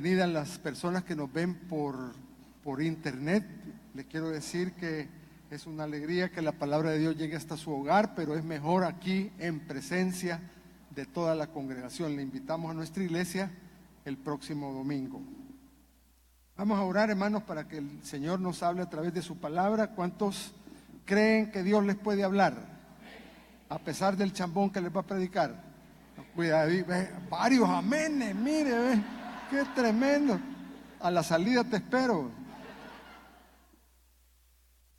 bienvenida a las personas que nos ven por internet. Les quiero decir que es una alegría que la palabra de Dios llegue hasta su hogar, pero es mejor aquí en presencia de toda la congregación. Le invitamos a nuestra iglesia el próximo domingo. Vamos a orar, hermanos, para que el Señor nos hable a través de su palabra. ¿Cuántos creen que Dios les puede hablar a pesar del chambón que les va a predicar? Cuidado, varios amenes, mire, qué tremendo. A la salida te espero.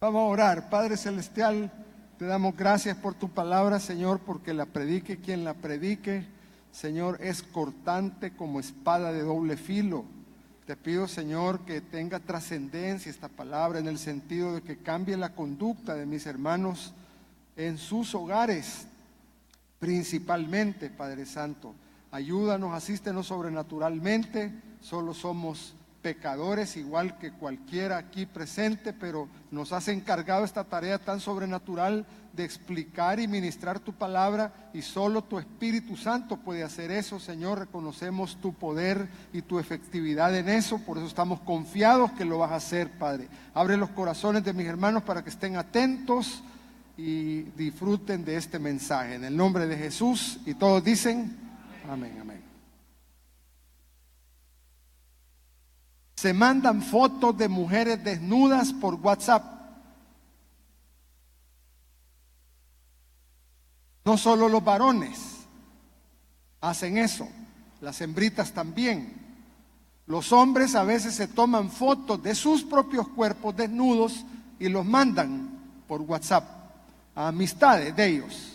Vamos a orar. Padre Celestial, te damos gracias por tu palabra, Señor, porque la predique quien la predique, Señor, es cortante como espada de doble filo. Te pido, Señor, que tenga trascendencia esta palabra en el sentido de que cambie la conducta de mis hermanos en sus hogares, principalmente, Padre Santo. Ayúdanos, asístenos sobrenaturalmente. Solo somos pecadores igual que cualquiera aquí presente, pero nos has encargado esta tarea tan sobrenatural de explicar y ministrar tu palabra, y solo tu Espíritu Santo puede hacer eso, Señor. Reconocemos tu poder y tu efectividad en eso, por eso estamos confiados que lo vas a hacer, Padre. Abre los corazones de mis hermanos para que estén atentos y disfruten de este mensaje. En el nombre de Jesús, y todos dicen amén, amén. Se mandan fotos de mujeres desnudas por WhatsApp. No solo los varones hacen eso, las hembritas también. Los hombres a veces se toman fotos de sus propios cuerpos desnudos y los mandan por WhatsApp a amistades de ellos.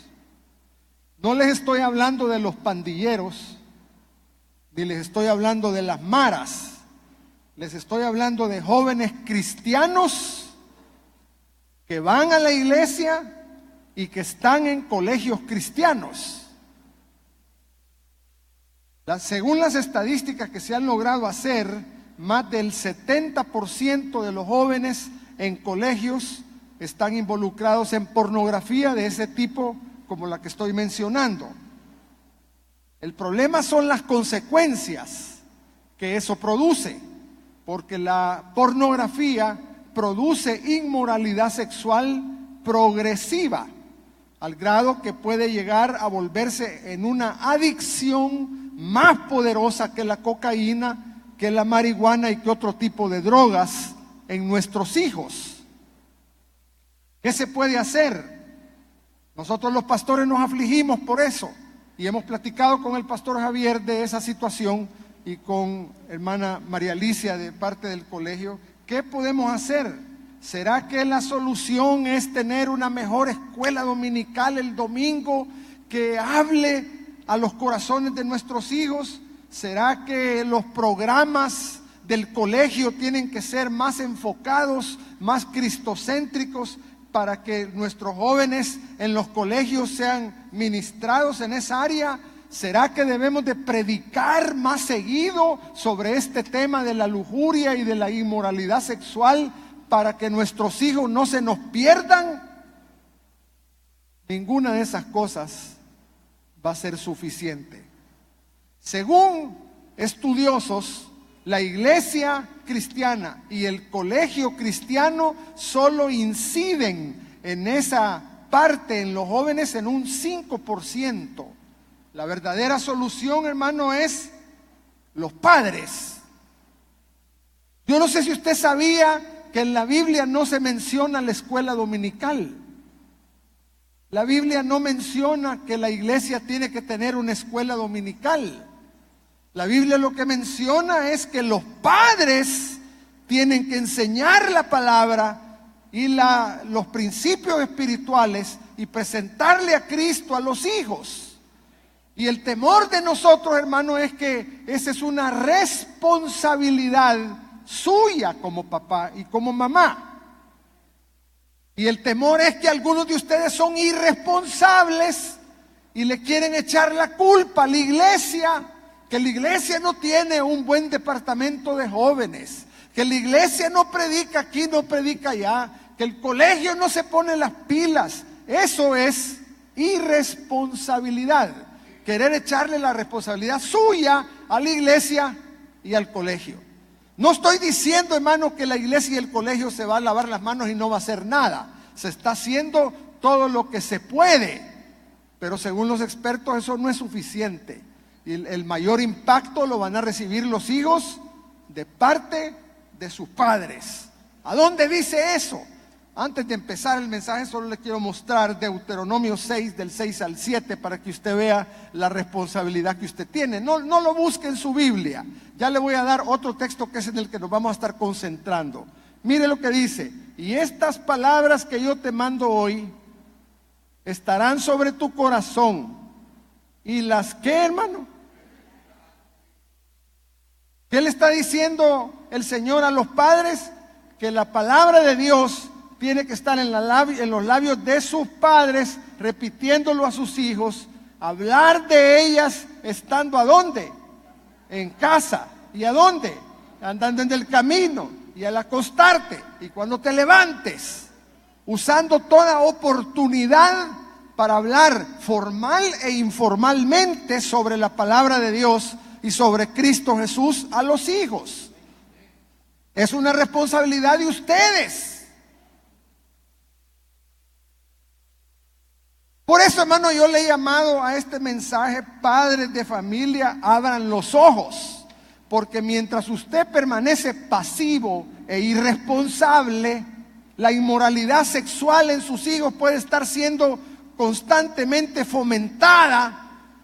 No les estoy hablando de los pandilleros, ni les estoy hablando de las maras. Les estoy hablando de jóvenes cristianos que van a la iglesia y que están en colegios cristianos. Según las estadísticas que se han logrado hacer, más del 70% de los jóvenes en colegios están involucrados en pornografía de ese tipo como la que estoy mencionando. El problema son las consecuencias que eso produce, porque la pornografía produce inmoralidad sexual progresiva, al grado que puede llegar a volverse en una adicción más poderosa que la cocaína, que la marihuana y que otro tipo de drogas en nuestros hijos. ¿Qué se puede hacer? Nosotros los pastores nos afligimos por eso y hemos platicado con el pastor Javier de esa situación y con hermana María Alicia de parte del colegio. ¿Qué podemos hacer? ¿Será que la solución es tener una mejor escuela dominical el domingo que hable a los corazones de nuestros hijos? ¿Será que los programas del colegio tienen que ser más enfocados, más cristocéntricos, para que nuestros jóvenes en los colegios sean ministrados en esa área? ¿Será que debemos de predicar más seguido sobre este tema de la lujuria y de la inmoralidad sexual para que nuestros hijos no se nos pierdan? Ninguna de esas cosas va a ser suficiente. Según estudiosos, la iglesia cristiana y el colegio cristiano solo inciden en esa parte en los jóvenes en un 5%. La verdadera solución, hermano, es los padres. Yo no sé si usted sabía que en la Biblia no se menciona la escuela dominical. La Biblia no menciona que la iglesia tiene que tener una escuela dominical. La Biblia lo que menciona es que los padres tienen que enseñar la palabra y los principios espirituales y presentarle a Cristo a los hijos. Y el temor de nosotros, hermano, es que esa es una responsabilidad suya como papá y como mamá. Y el temor es que algunos de ustedes son irresponsables y le quieren echar la culpa a la iglesia, que la iglesia no tiene un buen departamento de jóvenes, que la iglesia no predica aquí, no predica allá, que el colegio no se pone las pilas. Eso es irresponsabilidad. Querer echarle la responsabilidad suya a la iglesia y al colegio. No estoy diciendo, hermano, que la iglesia y el colegio se va a lavar las manos y no va a hacer nada. Se está haciendo todo lo que se puede, pero según los expertos eso no es suficiente. Y el mayor impacto lo van a recibir los hijos de parte de sus padres. ¿A dónde dice eso? Antes de empezar el mensaje solo le quiero mostrar Deuteronomio 6 del 6 al 7 para que usted vea la responsabilidad que usted tiene. No lo busque en su Biblia. Ya le voy a dar otro texto que es en el que nos vamos a estar concentrando. Mire lo que dice: y estas palabras que yo te mando hoy estarán sobre tu corazón. ¿Y las qué, hermano? ¿Qué le está diciendo el Señor a los padres? Que la palabra de Dios tiene que estar en los labios de sus padres, repitiéndolo a sus hijos, hablar de ellas estando ¿a dónde? En casa. ¿Y a dónde? Andando en el camino y al acostarte y cuando te levantes, usando toda oportunidad para hablar formal e informalmente sobre la palabra de Dios y sobre Cristo Jesús a los hijos. Es una responsabilidad de ustedes. Por eso, hermano, yo le he llamado a este mensaje: padres de familia, abran los ojos, porque mientras usted permanece pasivo e irresponsable, la inmoralidad sexual en sus hijos puede estar siendo constantemente fomentada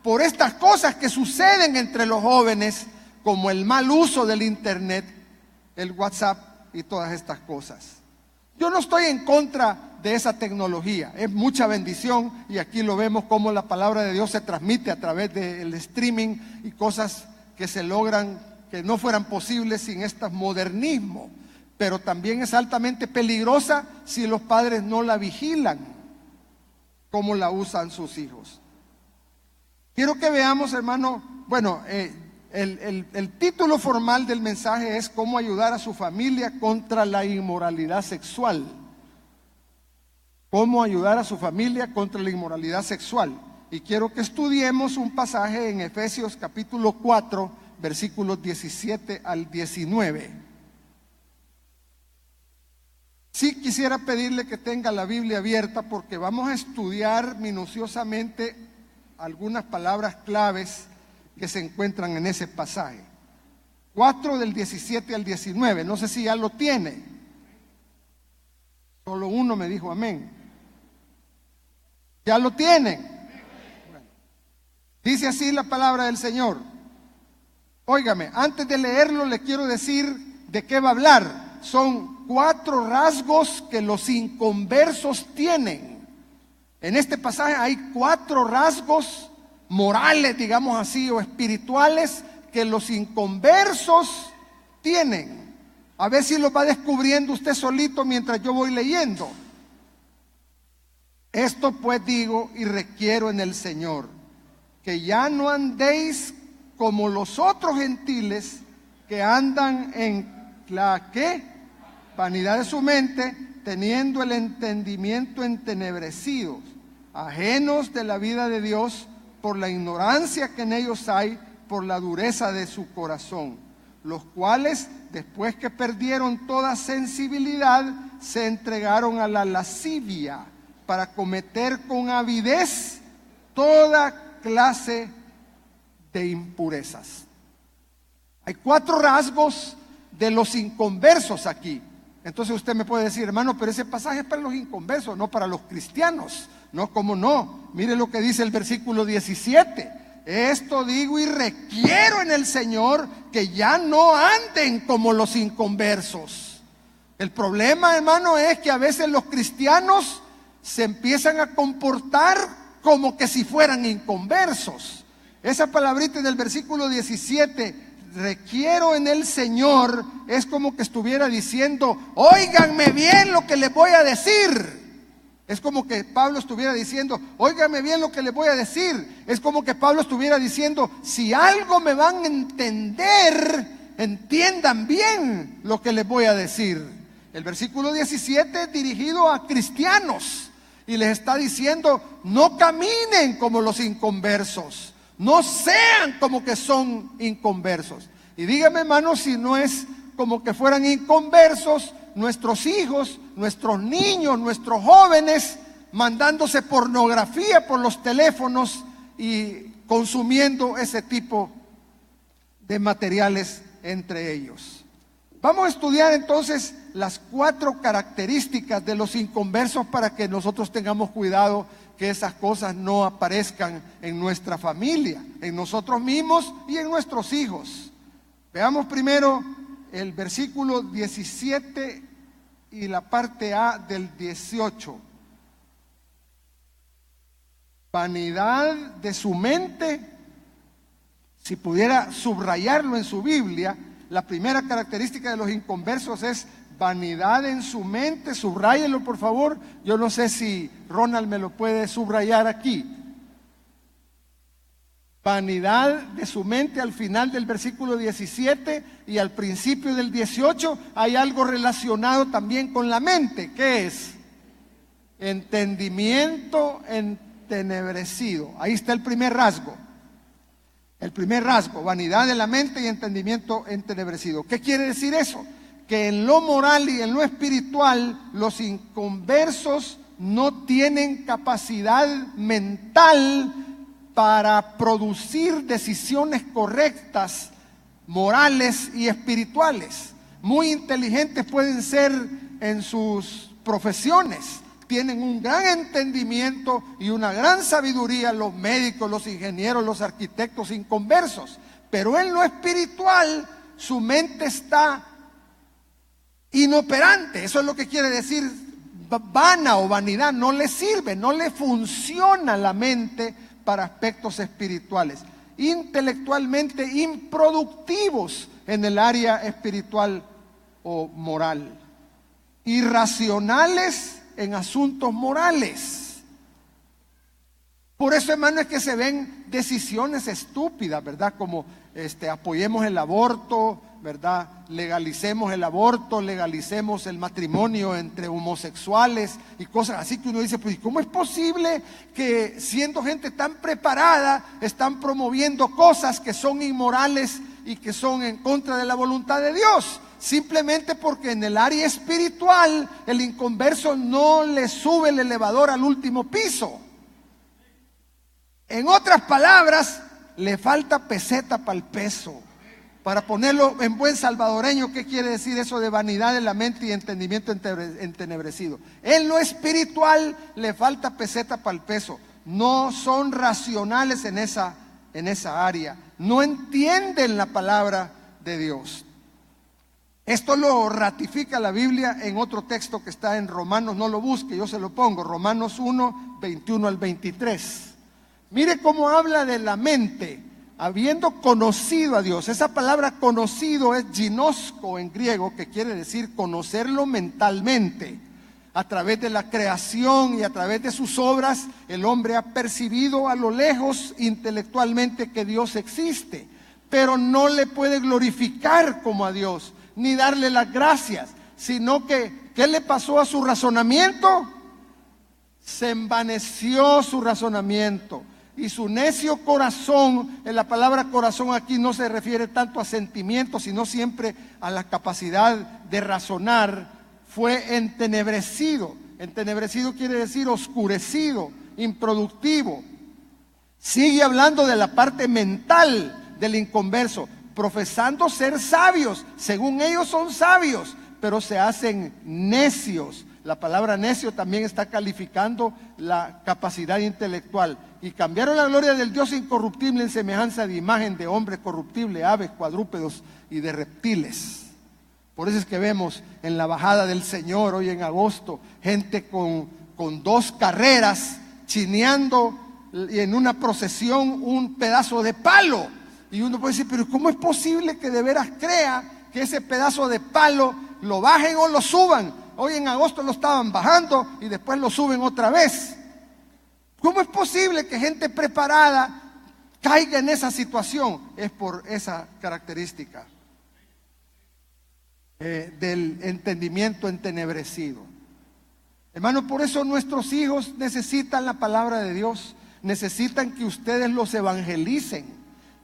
por estas cosas que suceden entre los jóvenes, como el mal uso del internet, el WhatsApp y todas estas cosas. Yo no estoy en contra de esa tecnología, es mucha bendición, y aquí lo vemos como la palabra de Dios se transmite a través del streaming y cosas que se logran que no fueran posibles sin este modernismo, pero también es altamente peligrosa si los padres no la vigilan como la usan sus hijos. Quiero que veamos, hermano, el título formal del mensaje es cómo ayudar a su familia contra la inmoralidad sexual. Cómo ayudar a su familia contra la inmoralidad sexual. Y quiero que estudiemos un pasaje en Efesios capítulo 4, versículos 17 al 19. Sí quisiera pedirle que tenga la Biblia abierta porque vamos a estudiar minuciosamente algunas palabras claves que se encuentran en ese pasaje. 4 del 17 al 19, no sé si ya lo tiene. Solo uno me dijo amén. ¿Ya lo tienen? Bueno, dice así la palabra del Señor. Óigame, antes de leerlo le quiero decir de qué va a hablar. Son 4 rasgos que los inconversos tienen. En este pasaje hay 4 rasgos morales, digamos así, o espirituales que los inconversos tienen. A ver si los va descubriendo usted solito mientras yo voy leyendo. Esto pues digo y requiero en el Señor, que ya no andéis como los otros gentiles que andan en la ¿qué? Vanidad de su mente, teniendo el entendimiento entenebrecidos, ajenos de la vida de Dios, por la ignorancia que en ellos hay, por la dureza de su corazón, los cuales, después que perdieron toda sensibilidad, se entregaron a la lascivia, para cometer con avidez toda clase de impurezas. Hay 4 rasgos de los inconversos aquí. Entonces usted me puede decir, hermano, pero ese pasaje es para los inconversos, no para los cristianos. No, ¿cómo no? Mire lo que dice el versículo 17. Esto digo y requiero en el Señor, que ya no anden como los inconversos. El problema, hermano, es que a veces los cristianos se empiezan a comportar como que si fueran inconversos. Esa palabrita del versículo 17, requiero en el Señor, es como que estuviera diciendo, óiganme bien lo que les voy a decir. Es como que Pablo estuviera diciendo, óiganme bien lo que les voy a decir. Es como que Pablo estuviera diciendo, si algo me van a entender, entiendan bien lo que les voy a decir. El versículo 17 es dirigido a cristianos y les está diciendo, no caminen como los inconversos, no sean como que son inconversos. Y dígame, hermano, si no es como que fueran inconversos nuestros hijos, nuestros niños, nuestros jóvenes, mandándose pornografía por los teléfonos y consumiendo ese tipo de materiales entre ellos. Vamos a estudiar entonces las 4 características de los inconversos para que nosotros tengamos cuidado que esas cosas no aparezcan en nuestra familia, en nosotros mismos y en nuestros hijos. Veamos primero el versículo 17 y la parte A del 18. Vanidad de su mente. Si pudiera subrayarlo en su Biblia, la primera característica de los inconversos es vanidad en su mente. Subráyelo, por favor. Yo no sé si Ronald me lo puede subrayar aquí. Vanidad de su mente. Al final del versículo 17 y al principio del 18 hay algo relacionado también con la mente. ¿Qué es? Entendimiento entenebrecido. Ahí está el primer rasgo. El primer rasgo, vanidad de la mente y entendimiento entenebrecido. ¿Qué quiere decir eso? Que en lo moral y en lo espiritual los inconversos no tienen capacidad mental para producir decisiones correctas, morales y espirituales. Muy inteligentes pueden ser en sus profesiones, tienen un gran entendimiento y una gran sabiduría los médicos, los ingenieros, los arquitectos inconversos, pero en lo espiritual su mente está inoperante. Eso es lo que quiere decir vana o vanidad. No le sirve, no le funciona la mente para aspectos espirituales, intelectualmente improductivos en el área espiritual o moral, irracionales en asuntos morales. Por eso, hermano, es que se ven decisiones estúpidas, ¿verdad? Como apoyemos el aborto, ¿verdad? Legalicemos el aborto, legalicemos el matrimonio entre homosexuales y cosas así que uno dice, pues ¿cómo es posible que siendo gente tan preparada están promoviendo cosas que son inmorales y que son en contra de la voluntad de Dios? Simplemente porque en el área espiritual el inconverso no le sube el elevador al último piso. En otras palabras, le falta peseta para el peso. Para ponerlo en buen salvadoreño, ¿qué quiere decir eso de vanidad de la mente y entendimiento entenebrecido? En lo espiritual le falta peseta para el peso. No son racionales en esa área. No entienden la palabra de Dios. Esto lo ratifica la Biblia en otro texto que está en Romanos. No lo busque, yo se lo pongo. Romanos 1, 21 al 23. Mire cómo habla de la mente, habiendo conocido a Dios. Esa palabra conocido es ginosko en griego, que quiere decir conocerlo mentalmente. A través de la creación y a través de sus obras, el hombre ha percibido a lo lejos intelectualmente que Dios existe, pero no le puede glorificar como a Dios, ni darle las gracias, sino que, ¿qué le pasó a su razonamiento? Se envaneció su razonamiento. Y su necio corazón, en la palabra corazón aquí no se refiere tanto a sentimientos, sino siempre a la capacidad de razonar, fue entenebrecido. Entenebrecido quiere decir oscurecido, improductivo. Sigue hablando de la parte mental del inconverso, profesando ser sabios. Según ellos son sabios, pero se hacen necios. La palabra necio también está calificando la capacidad intelectual. Y cambiaron la gloria del Dios incorruptible en semejanza de imagen de hombre corruptible, aves, cuadrúpedos y de reptiles. Por eso es que vemos en la bajada del Señor hoy en agosto gente con 2 carreras chineando y en una procesión un pedazo de palo. Y uno puede decir, pero ¿cómo es posible que de veras crea que ese pedazo de palo lo bajen o lo suban? Hoy en agosto lo estaban bajando y después lo suben otra vez. ¿Cómo es posible que gente preparada caiga en esa situación? Es por esa característica del entendimiento entenebrecido. Hermano, por eso nuestros hijos necesitan la palabra de Dios, necesitan que ustedes los evangelicen,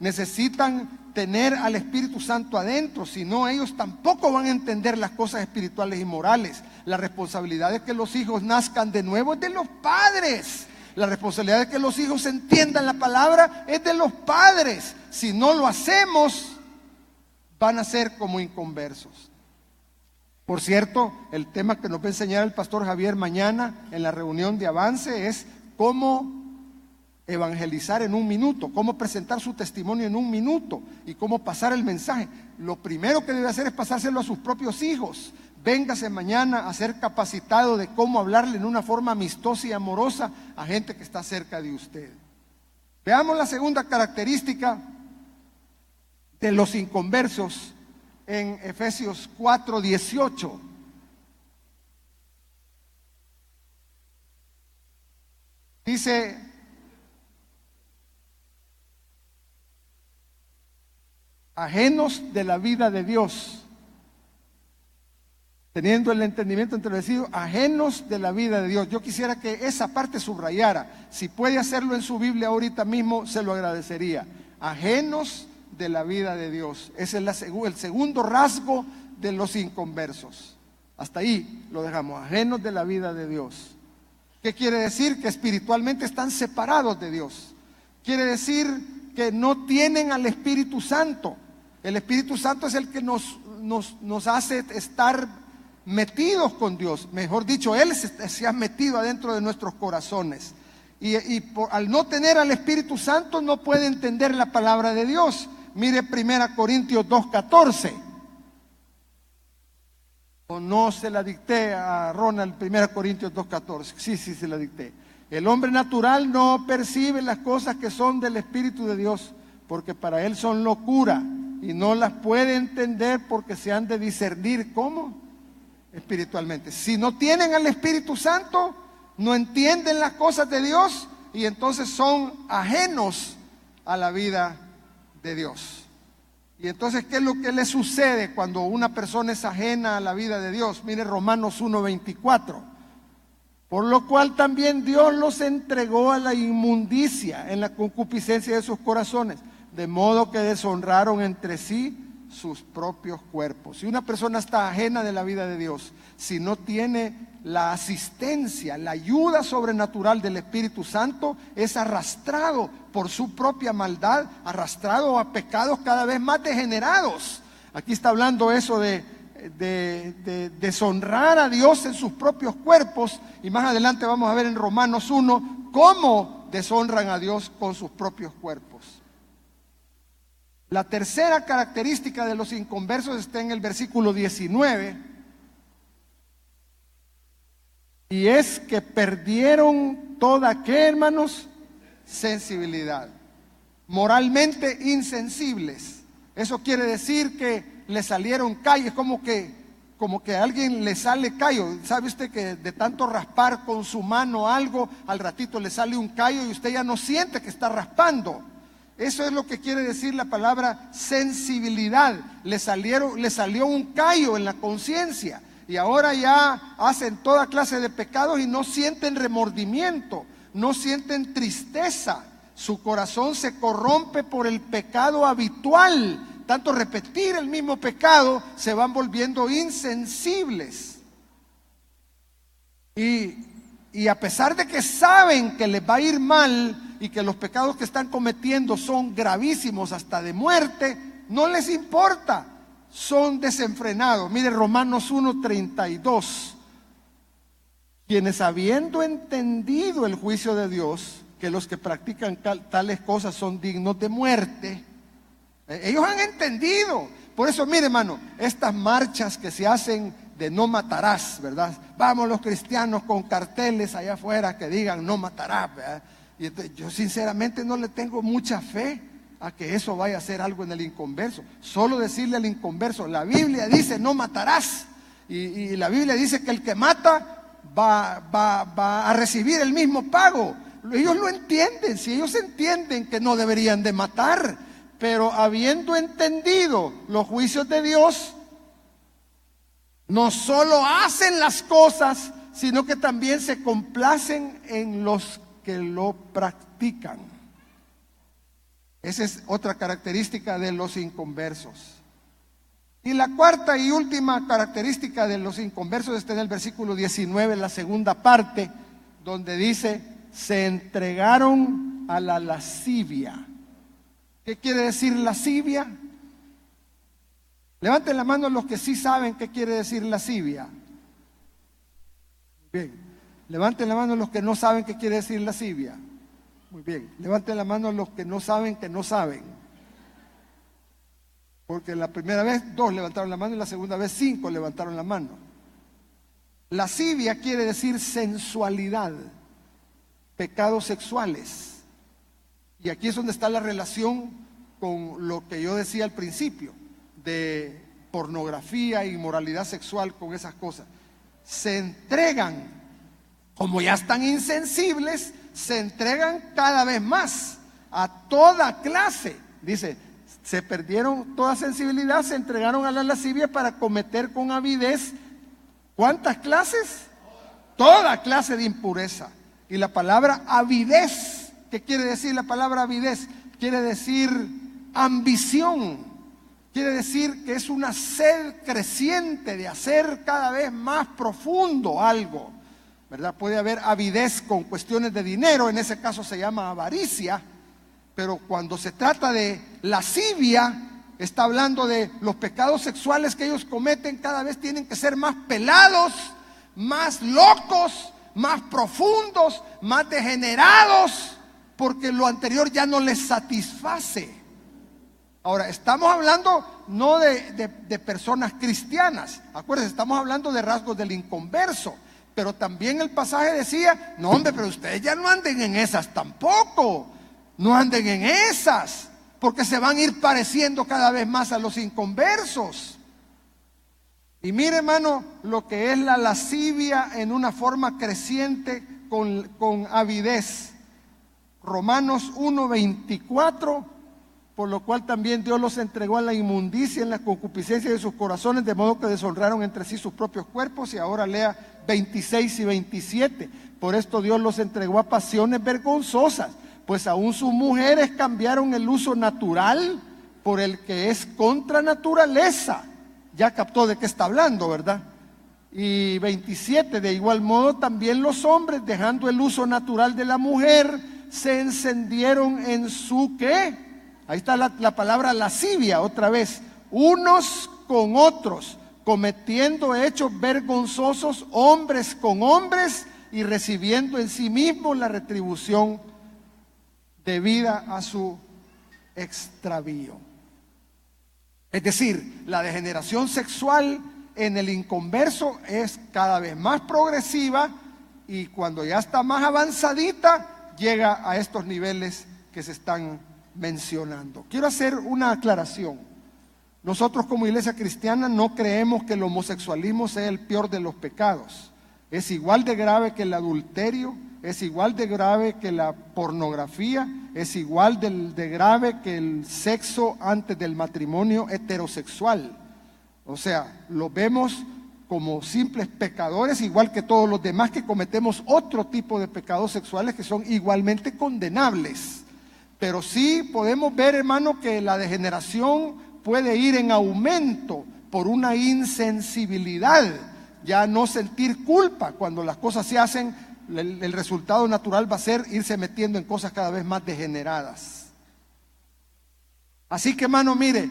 necesitan tener al Espíritu Santo adentro, si no, ellos tampoco van a entender las cosas espirituales y morales. La responsabilidad de que los hijos nazcan de nuevo es de los padres. La responsabilidad de que los hijos entiendan la palabra es de los padres. Si no lo hacemos, van a ser como inconversos. Por cierto, el tema que nos va a enseñar el pastor Javier mañana en la reunión de avance es cómo evangelizar en un minuto, cómo presentar su testimonio en un minuto y cómo pasar el mensaje. Lo primero que debe hacer es pasárselo a sus propios hijos. Véngase mañana a ser capacitado de cómo hablarle en una forma amistosa y amorosa a gente que está cerca de usted. Veamos la segunda característica de los inconversos en Efesios 4:18. Dice: ajenos de la vida de Dios, teniendo el entendimiento entenebrecido, ajenos de la vida de Dios. Yo quisiera que esa parte subrayara. Si puede hacerlo en su Biblia ahorita mismo, se lo agradecería. Ajenos de la vida de Dios. Ese es el segundo rasgo de los inconversos. Hasta ahí lo dejamos. Ajenos de la vida de Dios. ¿Qué quiere decir? Que espiritualmente están separados de Dios. Quiere decir que no tienen al Espíritu Santo. El Espíritu Santo es el que nos hace estar metidos con Dios. Mejor dicho, Él se ha metido adentro de nuestros corazones. Al no tener al Espíritu Santo no puede entender la palabra de Dios. Mire 1 Corintios 2:14. O no se la dicté a Ronald, 1 Corintios 2:14. Sí, se la dicté. El hombre natural no percibe las cosas que son del Espíritu de Dios, porque para él son locura, y no las puede entender porque se han de discernir. ¿Cómo? Espiritualmente. Si no tienen al Espíritu Santo, no entienden las cosas de Dios, y entonces son ajenos a la vida de Dios. Y entonces, ¿qué es lo que le sucede cuando una persona es ajena a la vida de Dios? Mire Romanos 1:24. Por lo cual también Dios los entregó a la inmundicia en la concupiscencia de sus corazones, de modo que deshonraron entre sí sus propios cuerpos. Si una persona está ajena de la vida de Dios, si no tiene la asistencia, la ayuda sobrenatural del Espíritu Santo, es arrastrado por su propia maldad, arrastrado a pecados cada vez más degenerados. Aquí está hablando eso de deshonrar a Dios en sus propios cuerpos, y más adelante vamos a ver en Romanos 1 cómo deshonran a Dios con sus propios cuerpos. La tercera característica de los inconversos está en el versículo 19, y es que perdieron toda, ¿qué, hermanos? Sensibilidad. Moralmente insensibles. Eso quiere decir que le salieron callos, como que a alguien le sale callo. ¿Sabe usted que de tanto raspar con su mano algo, al ratito le sale un callo y usted ya no siente que está raspando? Eso es lo que quiere decir la palabra sensibilidad. Le salió un callo en la conciencia, y ahora ya hacen toda clase de pecados y no sienten remordimiento, no sienten tristeza. Su corazón se corrompe por el pecado habitual. Tanto repetir el mismo pecado, se van volviendo insensibles. Y a pesar de que saben que les va a ir mal y que los pecados que están cometiendo son gravísimos, hasta de muerte, no les importa. Son desenfrenados. Mire Romanos 1:32. Quienes, habiendo entendido el juicio de Dios, que los que practican tales cosas son dignos de muerte, ellos han entendido. Por eso, mire, hermano, estas marchas que se hacen de no matarás, ¿verdad? Vamos los cristianos con carteles allá afuera que digan no matarás, ¿verdad? Y entonces, yo sinceramente no le tengo mucha fe a que eso vaya a ser algo en el inconverso. Solo decirle al inconverso, la Biblia dice no matarás, y la Biblia dice que el que mata va a recibir el mismo pago. Ellos lo entienden. Si ellos entienden que no deberían de matar, pero habiendo entendido los juicios de Dios, no solo hacen las cosas, sino que también se complacen en los que lo practican. Esa es otra característica de los inconversos. Y la cuarta y última característica de los inconversos está en el versículo 19, la segunda parte, donde dice: se entregaron a la lascivia. ¿Qué quiere decir lascivia? Levanten la mano los que sí saben qué quiere decir lascivia. Bien. Levanten la mano los que no saben qué quiere decir lascivia. Muy bien. Levanten la mano los que no saben que no saben. Porque la primera vez 2 levantaron la mano y la segunda vez 5 levantaron la mano. Lascivia quiere decir sensualidad, pecados sexuales. Y aquí es donde está la relación con lo que yo decía al principio, de pornografía y moralidad sexual, con esas cosas. Se entregan, como ya están insensibles, se entregan cada vez más a toda clase. Dice, se perdieron toda sensibilidad, se entregaron a la lascivia para cometer con avidez, ¿cuántas clases? Toda clase de impureza. Y la palabra avidez, ¿qué quiere decir la palabra avidez? Quiere decir ambición, quiere decir que es una sed creciente de hacer cada vez más profundo algo, ¿verdad? Puede haber avidez con cuestiones de dinero, en ese caso se llama avaricia, pero cuando se trata de lascivia, está hablando de los pecados sexuales que ellos cometen, cada vez tienen que ser más pelados, más locos, más profundos, más degenerados, porque lo anterior ya no les satisface. Ahora, estamos hablando no de personas cristianas, acuérdense, estamos hablando de rasgos del inconverso, pero también el pasaje decía, no hombre, pero ustedes ya no anden en esas tampoco, no anden en esas, porque se van a ir pareciendo cada vez más a los inconversos. Y mire, hermano, lo que es la lascivia en una forma creciente con avidez. Romanos 1:24, por lo cual también Dios los entregó a la inmundicia en la concupiscencia de sus corazones, de modo que deshonraron entre sí sus propios cuerpos. Y ahora lea 26 y 27. Por esto Dios los entregó a pasiones vergonzosas, pues aún sus mujeres cambiaron el uso natural por el que es contra naturaleza. Ya captó de qué está hablando, ¿verdad? Y 27, de igual modo también los hombres, dejando el uso natural de la mujer, se encendieron en su ¿qué? Ahí está la palabra lascivia otra vez, unos con otros, cometiendo hechos vergonzosos hombres con hombres y recibiendo en sí mismos la retribución debida a su extravío. Es decir, la degeneración sexual en el inconverso es cada vez más progresiva y cuando ya está más avanzadita llega a estos niveles que se están mencionando. Quiero hacer una aclaración. Nosotros como iglesia cristiana no creemos que el homosexualismo sea el peor de los pecados. Es igual de grave que el adulterio, es igual de grave que la pornografía, es igual de grave que el sexo antes del matrimonio heterosexual. O sea, lo vemos como simples pecadores, igual que todos los demás que cometemos otro tipo de pecados sexuales que son igualmente condenables. Pero sí podemos ver, hermano, que la degeneración puede ir en aumento por una insensibilidad, ya no sentir culpa cuando las cosas se hacen. El resultado natural va a ser irse metiendo en cosas cada vez más degeneradas. Así que, hermano, mire,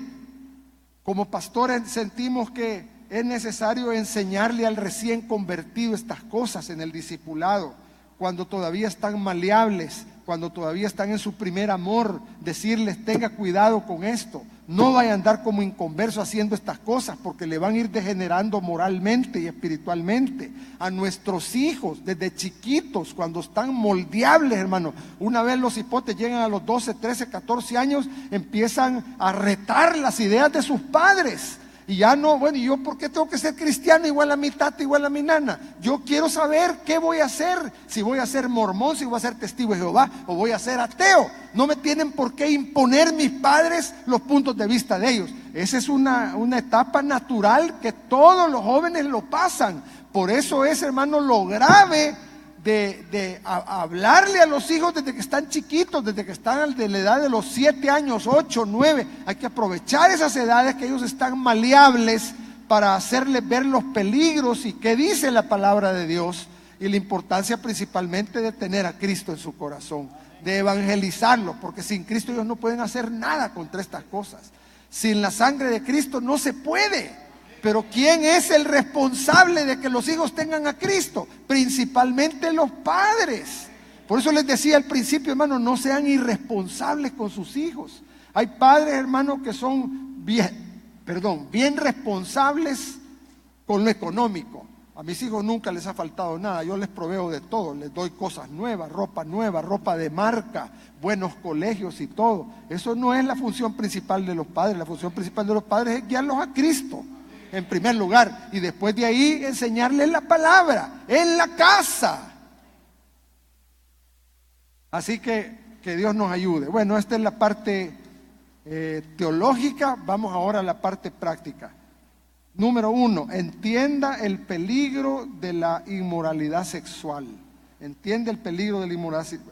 como pastores sentimos que es necesario enseñarle al recién convertido estas cosas en el discipulado, cuando todavía están maleables, cuando todavía están en su primer amor, decirles tenga cuidado con esto, no vaya a andar como inconverso haciendo estas cosas porque le van a ir degenerando moralmente y espiritualmente. A nuestros hijos desde chiquitos, cuando están moldeables, hermano, una vez los hipotes llegan a los 12, 13, 14 años, empiezan a retar las ideas de sus padres. Y ya no, bueno, ¿y yo por qué tengo que ser cristiano igual a mi tata, igual a mi nana? Yo quiero saber qué voy a hacer, si voy a ser mormón, si voy a ser testigo de Jehová o voy a ser ateo. No me tienen por qué imponer mis padres los puntos de vista de ellos. Esa es una etapa natural que todos los jóvenes lo pasan. Por eso es, hermano, lo grave hablarle a los hijos desde que están chiquitos, desde que están de la edad de los 7 años, 8, 9. Hay que aprovechar esas edades que ellos están maleables para hacerles ver los peligros y qué dice la palabra de Dios, y la importancia principalmente de tener a Cristo en su corazón, de evangelizarlo, porque sin Cristo ellos no pueden hacer nada contra estas cosas. Sin la sangre de Cristo no se puede. Pero ¿quién es el responsable de que los hijos tengan a Cristo? Principalmente los padres. Por eso les decía al principio, hermano, no sean irresponsables con sus hijos. Hay padres, hermano, que son bien responsables con lo económico. A mis hijos nunca les ha faltado nada, yo les proveo de todo, les doy cosas nuevas, ropa de marca, buenos colegios y todo. Eso no es la función principal de los padres. La función principal de los padres es guiarlos a Cristo en primer lugar, y después de ahí enseñarles la palabra en la casa. Así que Dios nos ayude. Bueno, esta es la parte teológica. Vamos ahora a la parte práctica. Número 1, entienda el peligro de la inmoralidad sexual. Entiende el peligro de la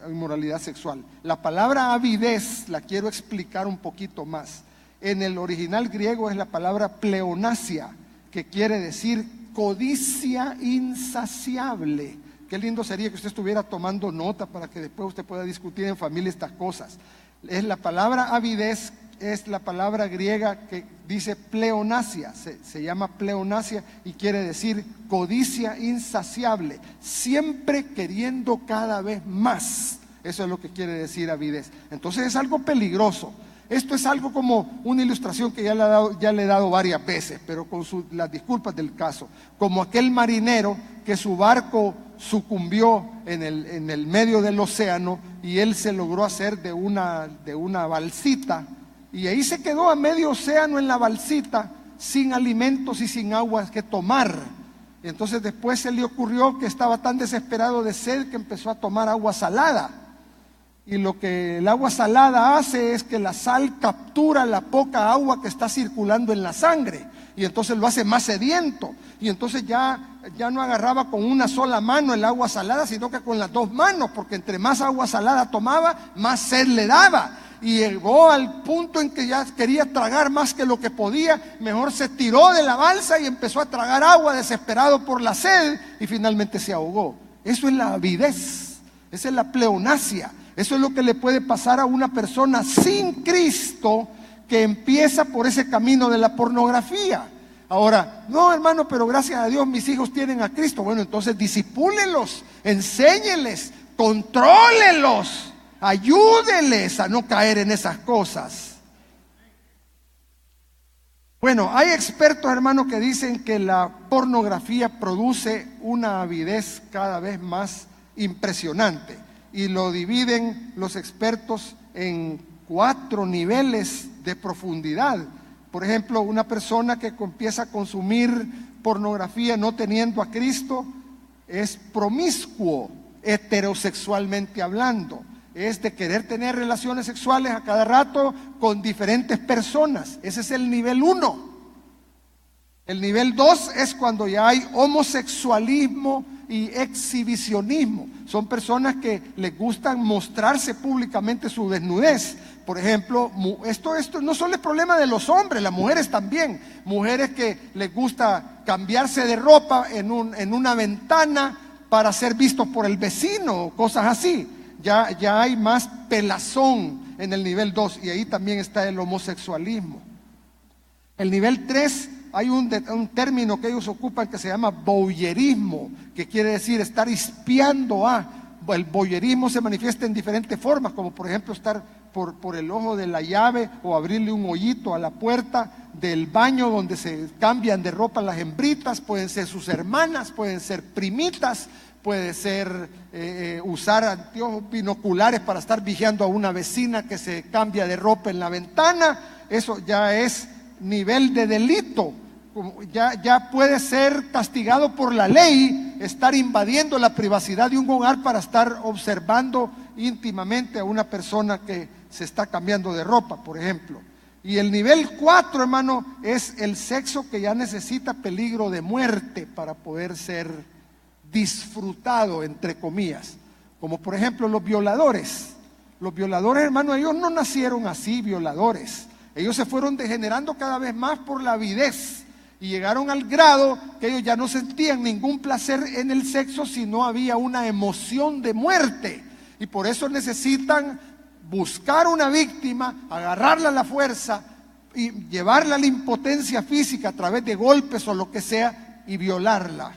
inmoralidad sexual. La palabra avidez la quiero explicar un poquito más. En el original griego es la palabra pleonasia, que quiere decir codicia insaciable. Qué lindo sería que usted estuviera tomando nota para que después usted pueda discutir en familia estas cosas. Es la palabra avidez, es la palabra griega que dice pleonasia, se llama pleonasia y quiere decir codicia insaciable, siempre queriendo cada vez más. Eso es lo que quiere decir avidez. Entonces es algo peligroso. Esto es algo como una ilustración que ya le he dado varias veces, pero con las disculpas del caso. Como aquel marinero que su barco sucumbió en el medio del océano y él se logró hacer de una balsita, y ahí se quedó a medio océano en la balsita sin alimentos y sin agua que tomar. Y entonces después se le ocurrió que estaba tan desesperado de sed que empezó a tomar agua salada. Y lo que el agua salada hace es que la sal captura la poca agua que está circulando en la sangre, y entonces lo hace más sediento. Y entonces ya no agarraba con una sola mano el agua salada, sino que con las 2 manos, porque entre más agua salada tomaba, más sed le daba. Y llegó al punto en que ya quería tragar más que lo que podía. Mejor se tiró de la balsa y empezó a tragar agua desesperado por la sed, y finalmente se ahogó. Eso es la avidez, esa es la pleonasia. Eso es lo que le puede pasar a una persona sin Cristo que empieza por ese camino de la pornografía. Ahora, no, hermano, pero gracias a Dios mis hijos tienen a Cristo. Bueno, entonces disipúlenlos, enséñenles, contrólenlos, ayúdenles a no caer en esas cosas. Bueno, hay expertos, hermano, que dicen que la pornografía produce una avidez cada vez más impresionante. Y lo dividen los expertos en 4 niveles de profundidad. Por ejemplo, una persona que empieza a consumir pornografía no teniendo a Cristo es promiscuo, heterosexualmente hablando. Es de querer tener relaciones sexuales a cada rato con diferentes personas. Ese es el nivel 1. El nivel 2 es cuando ya hay homosexualismo y exhibicionismo. Son personas que les gusta mostrarse públicamente su desnudez. Por ejemplo, esto no solo es problema de los hombres, las mujeres también. Mujeres que les gusta cambiarse de ropa en una ventana para ser vistos por el vecino, cosas así. Ya hay más pelazón en el nivel 2, y ahí también está el homosexualismo. El nivel 3, hay un término que ellos ocupan que se llama voyerismo, que quiere decir estar espiando a. El voyerismo se manifiesta en diferentes formas, como por ejemplo estar por el ojo de la llave o abrirle un hoyito a la puerta del baño donde se cambian de ropa las hembritas. Pueden ser sus hermanas, pueden ser primitas, puede ser usar anteojos binoculares para estar vigiando a una vecina que se cambia de ropa en la ventana. Eso ya es nivel de delito. Ya puede ser castigado por la ley estar invadiendo la privacidad de un hogar para estar observando íntimamente a una persona que se está cambiando de ropa, por ejemplo. Y el nivel 4, hermano, es el sexo que ya necesita peligro de muerte para poder ser disfrutado, entre comillas, como por ejemplo los violadores. Los violadores, hermano, ellos no nacieron así, violadores. Ellos se fueron degenerando cada vez más por la avidez y llegaron al grado que ellos ya no sentían ningún placer en el sexo si no había una emoción de muerte. Y por eso necesitan buscar una víctima, agarrarla a la fuerza y llevarla a la impotencia física a través de golpes o lo que sea y violarla.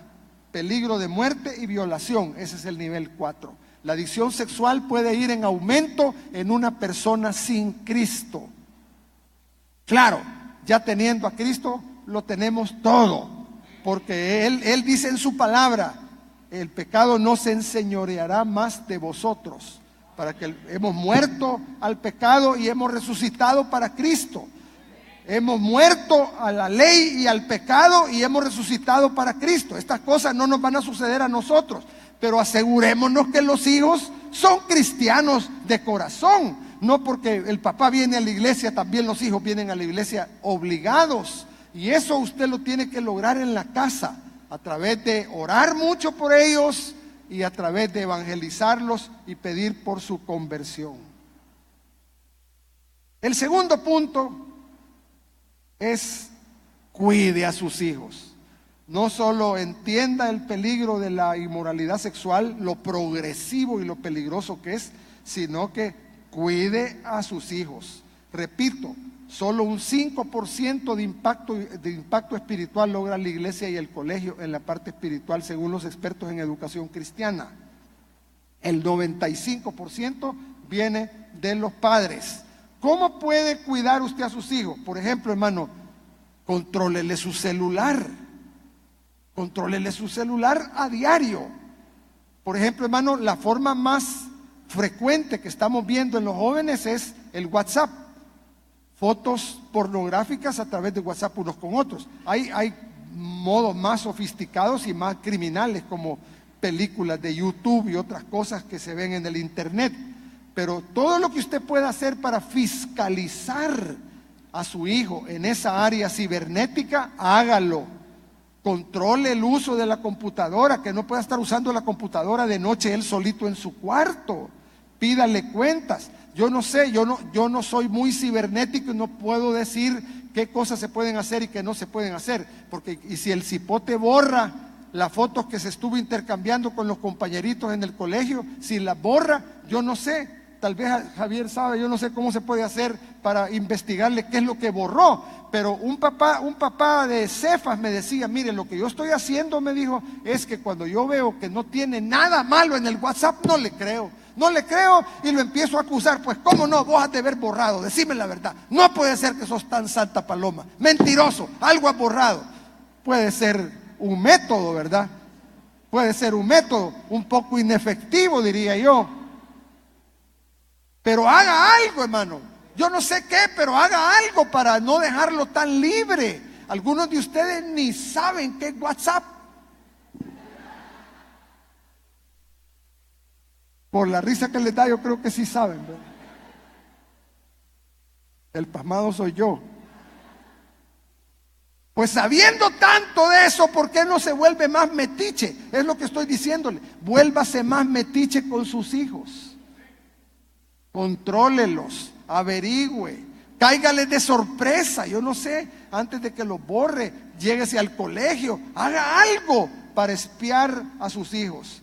Peligro de muerte y violación, ese es el nivel 4. La adicción sexual puede ir en aumento en una persona sin Cristo. Claro, ya teniendo a Cristo lo tenemos todo, porque Él dice en su palabra: el pecado no se enseñoreará más de vosotros, para que hemos muerto al pecado y hemos resucitado para Cristo. Hemos muerto a la ley y al pecado y hemos resucitado para Cristo. Estas cosas no nos van a suceder a nosotros, pero asegurémonos que los hijos son cristianos de corazón. No porque el papá viene a la iglesia, también los hijos vienen a la iglesia obligados. Y eso usted lo tiene que lograr en la casa, a través de orar mucho por ellos y a través de evangelizarlos y pedir por su conversión. El segundo punto es: cuide a sus hijos. No solo entienda el peligro de la inmoralidad sexual, lo progresivo y lo peligroso que es, sino que cuide a sus hijos. Repito, solo un 5% de impacto espiritual logra la iglesia y el colegio en la parte espiritual, según los expertos en educación cristiana. El 95% viene de los padres. ¿Cómo puede cuidar usted a sus hijos? Por ejemplo, hermano, contrólele su celular. Contrólele su celular a diario. Por ejemplo, hermano, la forma más frecuente que estamos viendo en los jóvenes es el WhatsApp. Fotos pornográficas a través de WhatsApp unos con otros. Hay modos más sofisticados y más criminales, como películas de YouTube y otras cosas que se ven en el internet. Pero todo lo que usted pueda hacer para fiscalizar a su hijo en esa área cibernética, hágalo. Controle el uso de la computadora, que no pueda estar usando la computadora de noche él solito en su cuarto. Pídale cuentas. Yo no sé, yo no soy muy cibernético y no puedo decir qué cosas se pueden hacer y qué no se pueden hacer. Porque y si el cipote borra las fotos que se estuvo intercambiando con los compañeritos en el colegio, si las borra, yo no sé. Tal vez Javier sabe, yo no sé cómo se puede hacer para investigarle qué es lo que borró. Pero un papá de Cefas me decía: mire, lo que yo estoy haciendo, me dijo, es que cuando yo veo que no tiene nada malo en el WhatsApp, no le creo y lo empiezo a acusar. Pues cómo no, vos has de haber borrado, decime la verdad, no puede ser que sos tan santa paloma, mentiroso, algo has borrado. Puede ser un método, ¿verdad? Puede ser un método un poco inefectivo, diría yo, pero haga algo, hermano. Yo no sé qué, pero haga algo para no dejarlo tan libre. Algunos de ustedes ni saben qué es WhatsApp. Por la risa que les da, yo creo que sí saben, ¿verdad? El pasmado soy yo. Pues sabiendo tanto de eso, ¿por qué no se vuelve más metiche? Es lo que estoy diciéndole. Vuélvase más metiche con sus hijos. Contrólelos, averigüe, cáigale de sorpresa, yo no sé, antes de que los borre, lléguese al colegio, haga algo para espiar a sus hijos.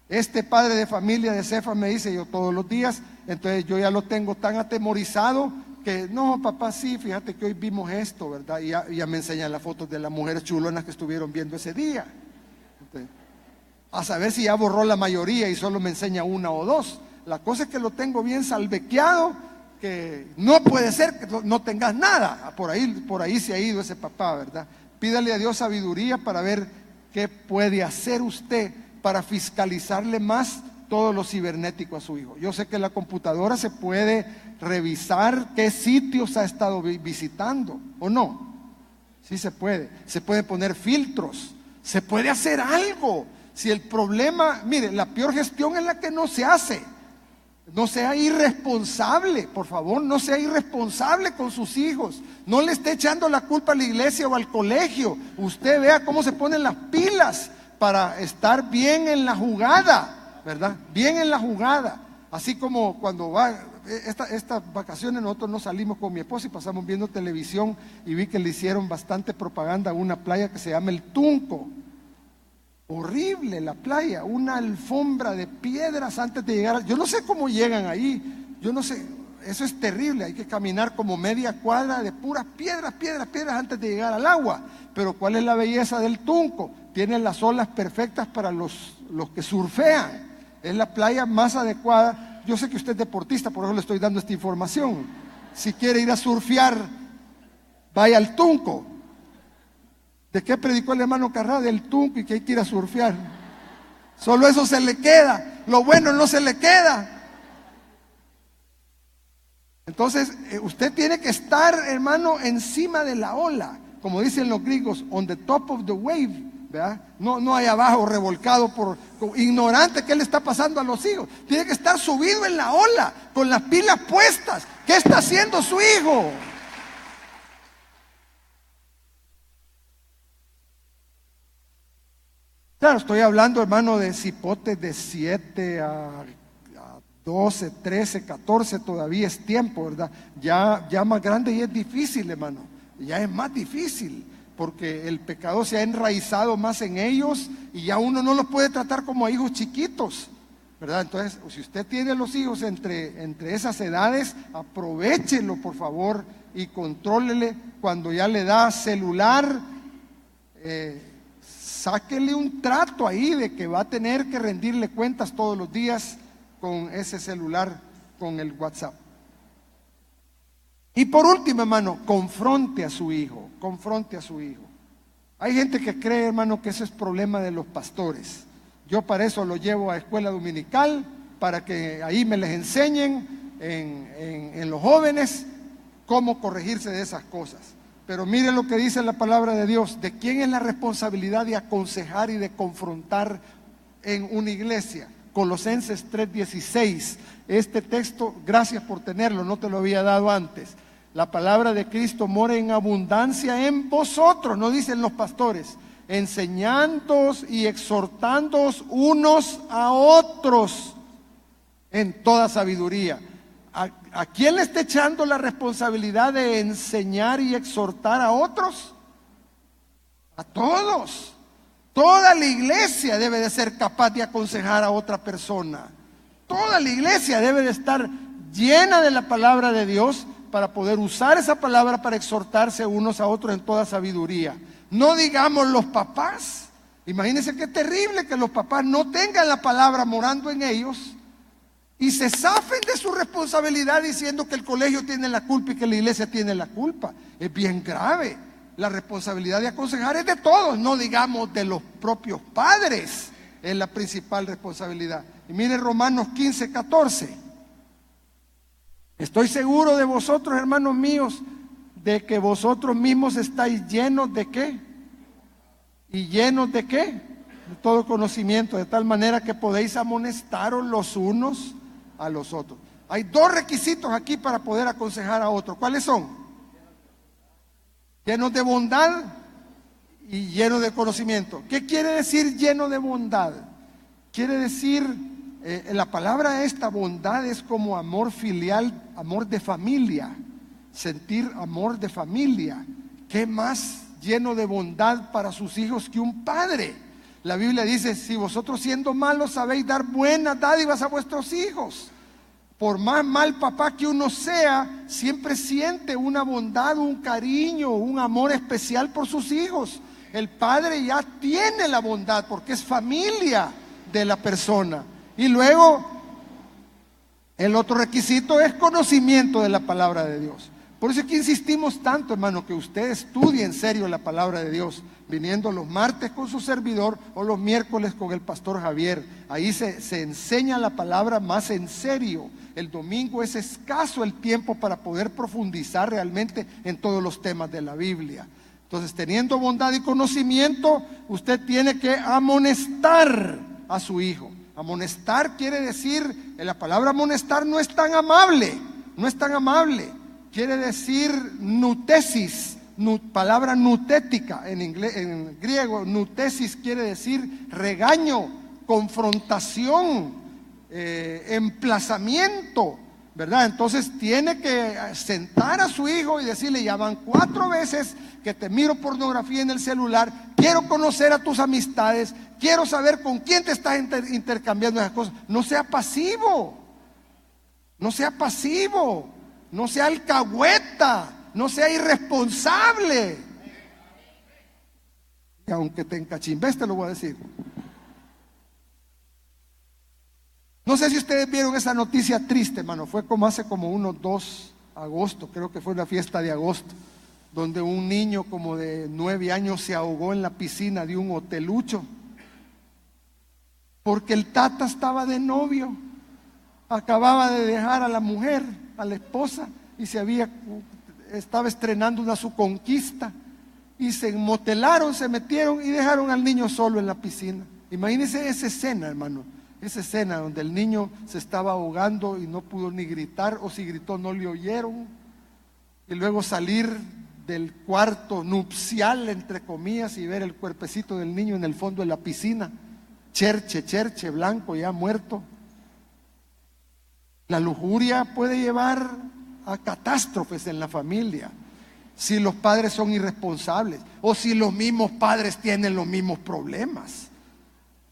Este padre de familia de Cefas me dice: yo todos los días, entonces yo ya lo tengo tan atemorizado que no, papá, sí, fíjate que hoy vimos esto, ¿verdad? Y ya me enseñan las fotos de las mujeres chulonas que estuvieron viendo ese día. Entonces, a saber si ya borró la mayoría y solo me enseña una o dos. La cosa es que lo tengo bien salbequeado, que no puede ser que no tengas nada. Por ahí se ha ido ese papá, ¿verdad? Pídale a Dios sabiduría para ver qué puede hacer usted para fiscalizarle más todo lo cibernético a su hijo. Yo sé que en la computadora se puede revisar qué sitios ha estado visitando, ¿o no? Sí se puede. Se puede poner filtros, se puede hacer algo. Si el problema, mire, la peor gestión es la que no se hace. No sea irresponsable, por favor, no sea irresponsable con sus hijos. No le esté echando la culpa a la iglesia o al colegio. Usted vea cómo se ponen las pilas para estar bien en la jugada, ¿verdad? Bien en la jugada. Así como cuando estas vacaciones nosotros no salimos con mi esposa y pasamos viendo televisión y vi que le hicieron bastante propaganda a una playa que se llama El Tunco. Horrible la playa, una alfombra de piedras antes de llegar. Yo no sé cómo llegan ahí, yo no sé, eso es terrible. Hay que caminar como media cuadra de puras piedras antes de llegar al agua. Pero ¿cuál es la belleza del Tunco? Tiene las olas perfectas para los que surfean. Es la playa más adecuada. Yo sé que usted es deportista, por eso le estoy dando esta información. Si quiere ir a surfear, vaya al Tunco. ¿De qué predicó el hermano Carrá? Del Tunco y que hay que ir a surfear. Solo eso se le queda. Lo bueno no se le queda. Entonces, usted tiene que estar, hermano, encima de la ola. Como dicen los griegos, on the top of the wave, ¿verdad? No hay abajo revolcado ignorante. ¿Qué le está pasando a los hijos? Tiene que estar subido en la ola, con las pilas puestas. ¿Qué está haciendo su hijo? Claro, estoy hablando, hermano, de cipotes de 7 a 12, 13, 14, todavía es tiempo, ¿verdad? Ya más grande y es difícil, hermano. Ya es más difícil, porque el pecado se ha enraizado más en ellos y ya uno no los puede tratar como a hijos chiquitos, ¿verdad? Entonces, si usted tiene los hijos entre esas edades, aprovéchelo, por favor, y contrólele. Cuando ya le da celular, sáquele un trato ahí de que va a tener que rendirle cuentas todos los días con ese celular, con el WhatsApp. Y por último, hermano, confronte a su hijo, confronte a su hijo. Hay gente que cree, hermano, que eso es problema de los pastores. Yo para eso lo llevo a escuela dominical, para que ahí me les enseñen en los jóvenes cómo corregirse de esas cosas. Pero miren lo que dice la palabra de Dios. ¿De quién es la responsabilidad de aconsejar y de confrontar en una iglesia? Colosenses 3:16. Este texto, gracias por tenerlo, no te lo había dado antes. La palabra de Cristo mora en abundancia en vosotros, no dicen los pastores, enseñándoos y exhortándoos unos a otros en toda sabiduría. ¿A quién le está echando la responsabilidad de enseñar y exhortar a otros? A todos. Toda la iglesia debe de ser capaz de aconsejar a otra persona. Toda la iglesia debe de estar llena de la palabra de Dios para poder usar esa palabra para exhortarse unos a otros en toda sabiduría. No digamos los papás. Imagínense qué terrible que los papás no tengan la palabra morando en ellos y se zafen de su responsabilidad diciendo que el colegio tiene la culpa y que la iglesia tiene la culpa. Es bien grave. La responsabilidad de aconsejar es de todos, no digamos de los propios padres. Es la principal responsabilidad. Y mire Romanos 15:14. Estoy seguro de vosotros, hermanos míos, de que vosotros mismos estáis llenos de ¿qué? ¿Y llenos de qué? De todo conocimiento, de tal manera que podéis amonestaros los unos a los otros. Hay dos requisitos aquí para poder aconsejar a otros. ¿Cuáles son? Llenos de bondad y llenos de conocimiento. ¿Qué quiere decir lleno de bondad? Quiere decir, la palabra esta bondad es como amor filial, amor de familia, sentir amor de familia. ¿Qué más lleno de bondad para sus hijos que un padre? La Biblia dice, si vosotros siendo malos sabéis dar buenas dádivas a vuestros hijos. Por más mal papá que uno sea, siempre siente una bondad, un cariño, un amor especial por sus hijos. El padre ya tiene la bondad porque es familia de la persona. Y luego, el otro requisito es conocimiento de la palabra de Dios. Por eso es que insistimos tanto, hermano, que usted estudie en serio la palabra de Dios, viniendo los martes con su servidor o los miércoles con el pastor Javier. Ahí se enseña la palabra más en serio. El domingo es escaso el tiempo para poder profundizar realmente en todos los temas de la Biblia. Entonces, teniendo bondad y conocimiento, usted tiene que amonestar a su hijo. Amonestar quiere decir, la palabra amonestar no es tan amable, no es tan amable. Quiere decir nutesis, palabra nutética en inglés, en griego, nutesis quiere decir regaño, confrontación, emplazamiento, ¿verdad? Entonces tiene que sentar a su hijo y decirle: ya van 4 veces que te miro pornografía en el celular, quiero conocer a tus amistades, quiero saber con quién te estás intercambiando esas cosas. No sea pasivo, no sea pasivo, no sea alcahueta, no sea irresponsable. Y aunque te encachimbes, te lo voy a decir. No sé si ustedes vieron esa noticia triste, hermano. Fue como hace como unos 2 de agosto, creo que fue una fiesta de agosto, donde un niño como de 9 años se ahogó en la piscina de un hotelucho, porque el tata estaba de novio, acababa de dejar a la mujer, a la esposa, y estaba estrenando su conquista, y se motelaron, se metieron y dejaron al niño solo en la piscina. Imagínense esa escena, hermano. Esa escena donde el niño se estaba ahogando y no pudo ni gritar, o si gritó no le oyeron, y luego salir del cuarto nupcial, entre comillas, y ver el cuerpecito del niño en el fondo de la piscina, cherche, blanco, ya muerto. La lujuria puede llevar a catástrofes en la familia si los padres son irresponsables, o si los mismos padres tienen los mismos problemas.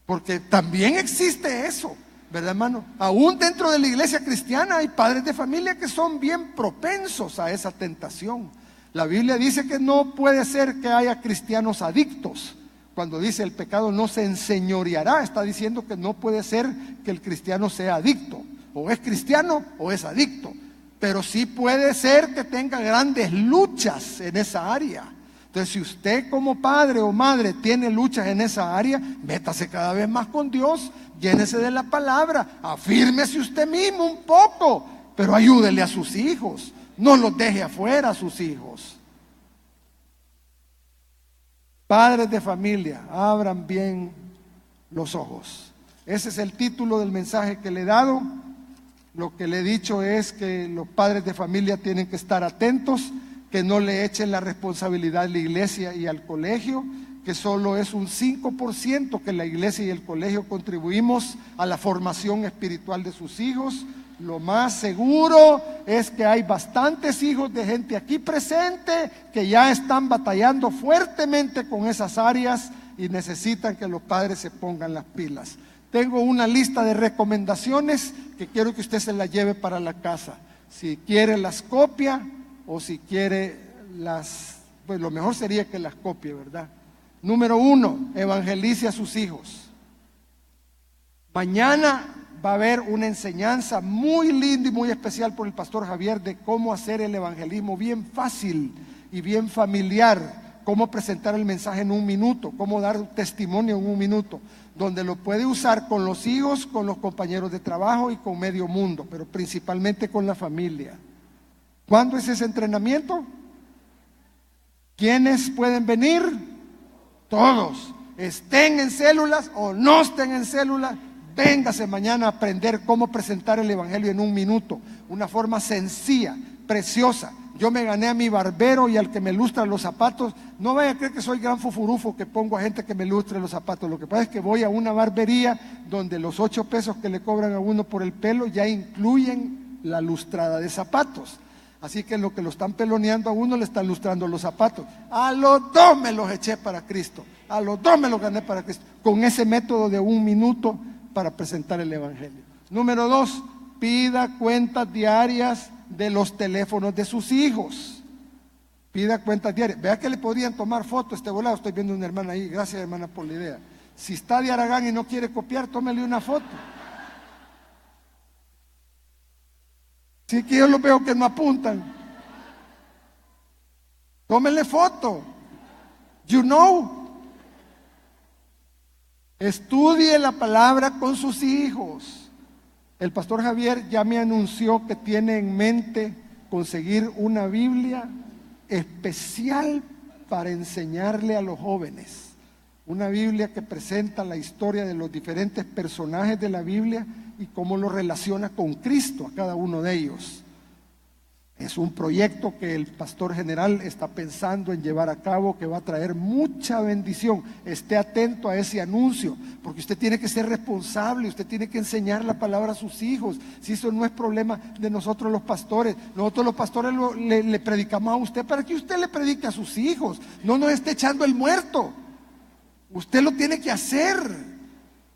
Porque también existe eso, ¿verdad, hermano? Aún dentro de la iglesia cristiana hay padres de familia que son bien propensos a esa tentación. La Biblia dice que no puede ser que haya cristianos adictos. Cuando dice el pecado no se enseñoreará, está diciendo que no puede ser que el cristiano sea adicto. O es cristiano o es adicto. Pero sí puede ser que tenga grandes luchas en esa área. Entonces, si usted como padre o madre tiene luchas en esa área, métase cada vez más con Dios, llénese de la palabra, afírmese usted mismo un poco, pero ayúdele a sus hijos, no los deje afuera a sus hijos. Padres de familia, abran bien los ojos. Ese es el título del mensaje que le he dado. Lo que le he dicho es que los padres de familia tienen que estar atentos, que no le echen la responsabilidad a la iglesia y al colegio, que solo es un 5% que la iglesia y el colegio contribuimos a la formación espiritual de sus hijos. Lo más seguro es que hay bastantes hijos de gente aquí presente que ya están batallando fuertemente con esas áreas y necesitan que los padres se pongan las pilas. Tengo una lista de recomendaciones que quiero que usted se la lleve para la casa. Si quiere las copia, o si quiere pues lo mejor sería que las copie, ¿verdad? Número 1, evangelice a sus hijos. Mañana va a haber una enseñanza muy linda y muy especial por el pastor Javier de cómo hacer el evangelismo bien fácil y bien familiar, cómo presentar el mensaje en 1 minuto, cómo dar testimonio en 1 minuto, donde lo puede usar con los hijos, con los compañeros de trabajo y con medio mundo, pero principalmente con la familia. ¿Cuándo es ese entrenamiento? ¿Quiénes pueden venir? Todos, estén en células o no estén en células. Véngase mañana a aprender cómo presentar el evangelio en 1 minuto, una forma sencilla, preciosa. Yo me gané a mi barbero y al que me lustra los zapatos. No vaya a creer que soy gran fufurufo que pongo a gente que me lustre los zapatos. Lo que pasa es que voy a una barbería donde los 8 pesos que le cobran a uno por el pelo ya incluyen la lustrada de zapatos. Así que en lo que lo están peloneando a uno, le están lustrando los zapatos. A los 2 me los eché para Cristo, a los 2 me los gané para Cristo, con ese método de 1 minuto para presentar el evangelio. Número 2, pida cuentas diarias de los teléfonos de sus hijos. Pida cuentas diarias. Vea que le podrían tomar foto a este volado. Estoy viendo una hermana ahí, gracias hermana por la idea. Si está de Aragán y no quiere copiar, tómele una foto. Sí, que yo los veo que no apuntan. Tómenle foto. You know. Estudie la palabra con sus hijos. El pastor Javier ya me anunció que tiene en mente conseguir una Biblia especial para enseñarle a los jóvenes. Una Biblia que presenta la historia de los diferentes personajes de la Biblia y cómo lo relaciona con Cristo a cada uno de ellos. Es un proyecto que el pastor general está pensando en llevar a cabo, que va a traer mucha bendición. Esté atento a ese anuncio, porque usted tiene que ser responsable, usted tiene que enseñar la palabra a sus hijos. Si eso no es problema de nosotros los pastores, nosotros los pastores le predicamos a usted para que usted le predique a sus hijos. No nos esté echando el muerto. Usted lo tiene que hacer.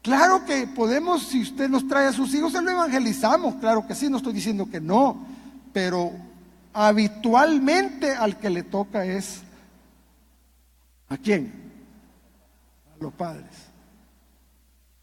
Claro que podemos, si usted nos trae a sus hijos, se lo evangelizamos. Claro que sí, no estoy diciendo que no, pero habitualmente al que le toca es ¿a quién? A los padres.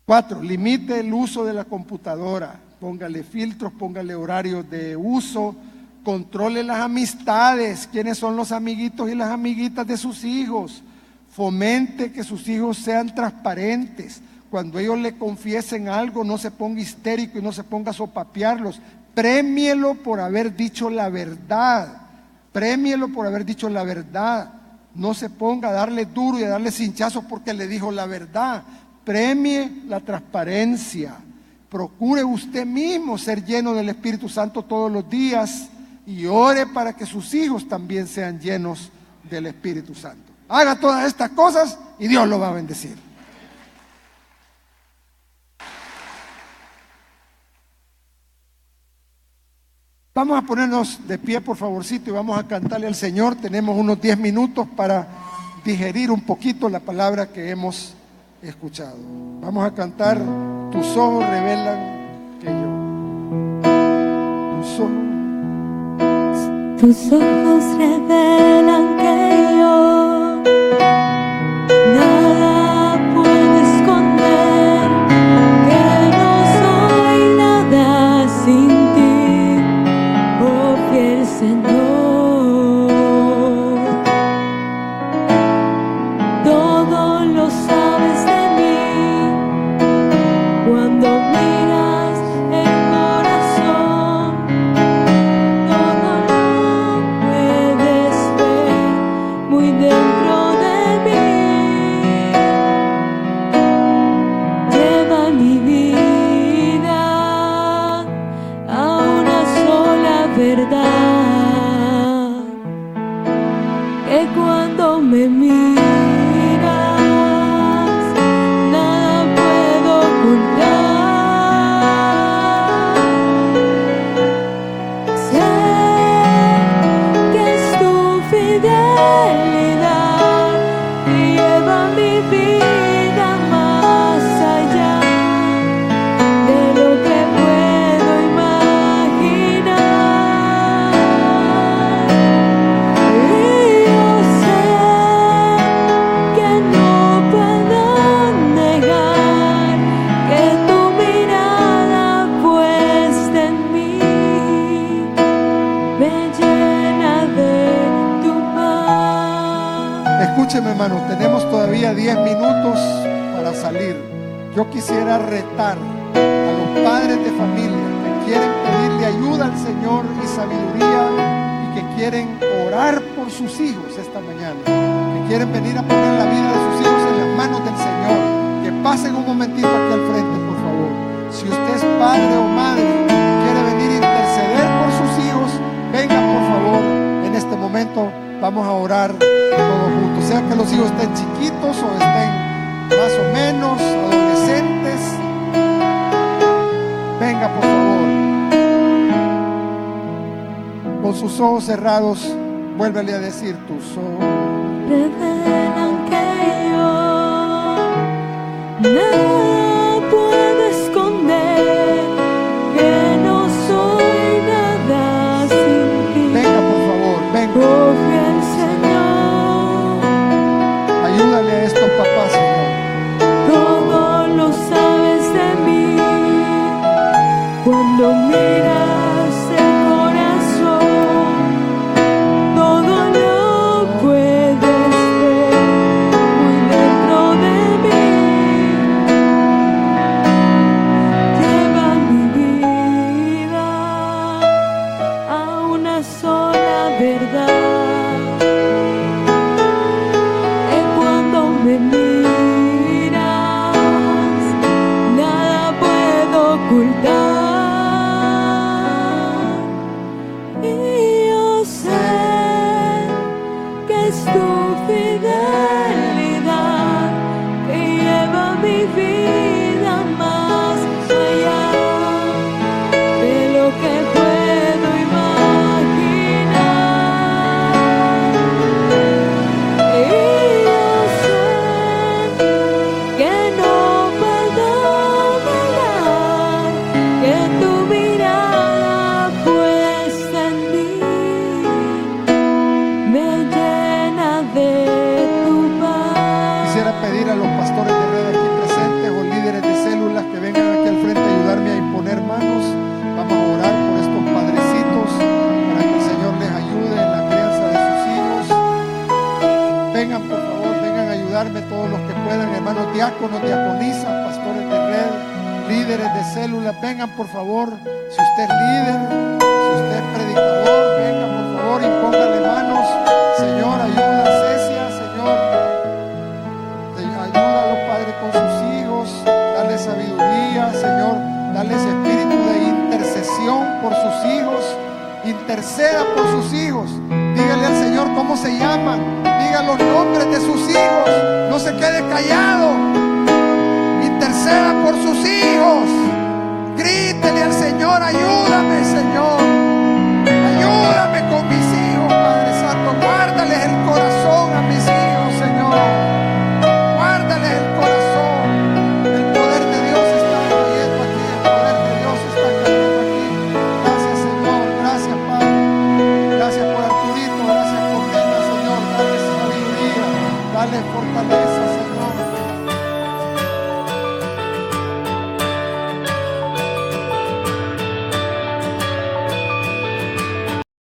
4, limite el uso de la computadora, póngale filtros, póngale horarios de uso, controle las amistades, quiénes son los amiguitos y las amiguitas de sus hijos, fomente que sus hijos sean transparentes. Cuando ellos le confiesen algo, no se ponga histérico y no se ponga a sopapearlos. Prémielo por haber dicho la verdad. Prémielo por haber dicho la verdad. No se ponga a darle duro y a darle cinchazos porque le dijo la verdad. Premie la transparencia. Procure usted mismo ser lleno del Espíritu Santo todos los días y ore para que sus hijos también sean llenos del Espíritu Santo. Haga todas estas cosas y Dios lo va a bendecir. Vamos a ponernos de pie, por favorcito, y vamos a cantarle al Señor. Tenemos unos 10 minutos para digerir un poquito la palabra que hemos escuchado. Vamos a cantar Tus ojos revelan que yo. Tus ojos revelan que yo nada puedo esconder, que no soy nada sin ti, oh fiel Señor. Todo lo sabes de mí cuando miras el corazón. Todo lo puedes ver muy dentro de mí. Lleva mi vida a una sola verdad, que cuando me miras nada puedo ocultar. Sé que es tu fidelidad que lleva mi vida más allá de lo que puedo imaginar. Y yo sé que no puedo negar que tu mirada puesta en mí me llena de tu paz. Escúcheme, hermano, tenemos todavía 10 minutos para salir. Yo quisiera retar a los padres de familia que quieren pedirle ayuda al Señor y sabiduría y que quieren orar por sus hijos esta mañana, que quieren venir a poner la vida de sus hijos en las manos del Señor, que pasen un momentito aquí al frente, por favor. Si usted es padre o madre, quiere venir a interceder por sus hijos, venga por favor en este momento. Vamos a orar todos juntos, sea que los hijos estén chiquitos o estén más o menos adolescentes. Venga por favor. Con sus ojos cerrados, vuélvele a decir: tus ojos Revelan que yo nada puedo esconder, que no soy nada sin ti. venga por favor, venga. Oh fiel Señor, Ayúdale a estos papás, Señor. todo lo sabes de mí cuando miras el corazón. Todo lo puedes ver mi vida más allá de lo que puedo imaginar. Y yo sé que no puedo negar que tu mirada puesta en mí me llena de tu paz. Quisiera pedir a los pastores de red aquí presentes o líderes de células que vengan aquí al frente a ayudarme a imponer manos. Vamos a orar por estos padrecitos para que el Señor les ayude en la crianza de sus hijos. Vengan, por favor, vengan a ayudarme todos los que puedan, hermanos diáconos, diaconisas, pastores de red, líderes de células. Vengan, por favor, si usted es líder, si usted es predicador, vengan, por favor, impóngale manos. Señor, ayuda a Cecia, Señor. Ayúdalo, Padre, con sus hijos, dale sabiduría, Señor, dale ese espíritu de intercesión por sus hijos, interceda por sus hijos, dígale al Señor cómo se llaman, diga los nombres de sus hijos, no se quede callado, interceda por sus hijos, grítele al Señor, ayúdame, Señor, ayúdame con mis hijos, Padre Santo, guárdales el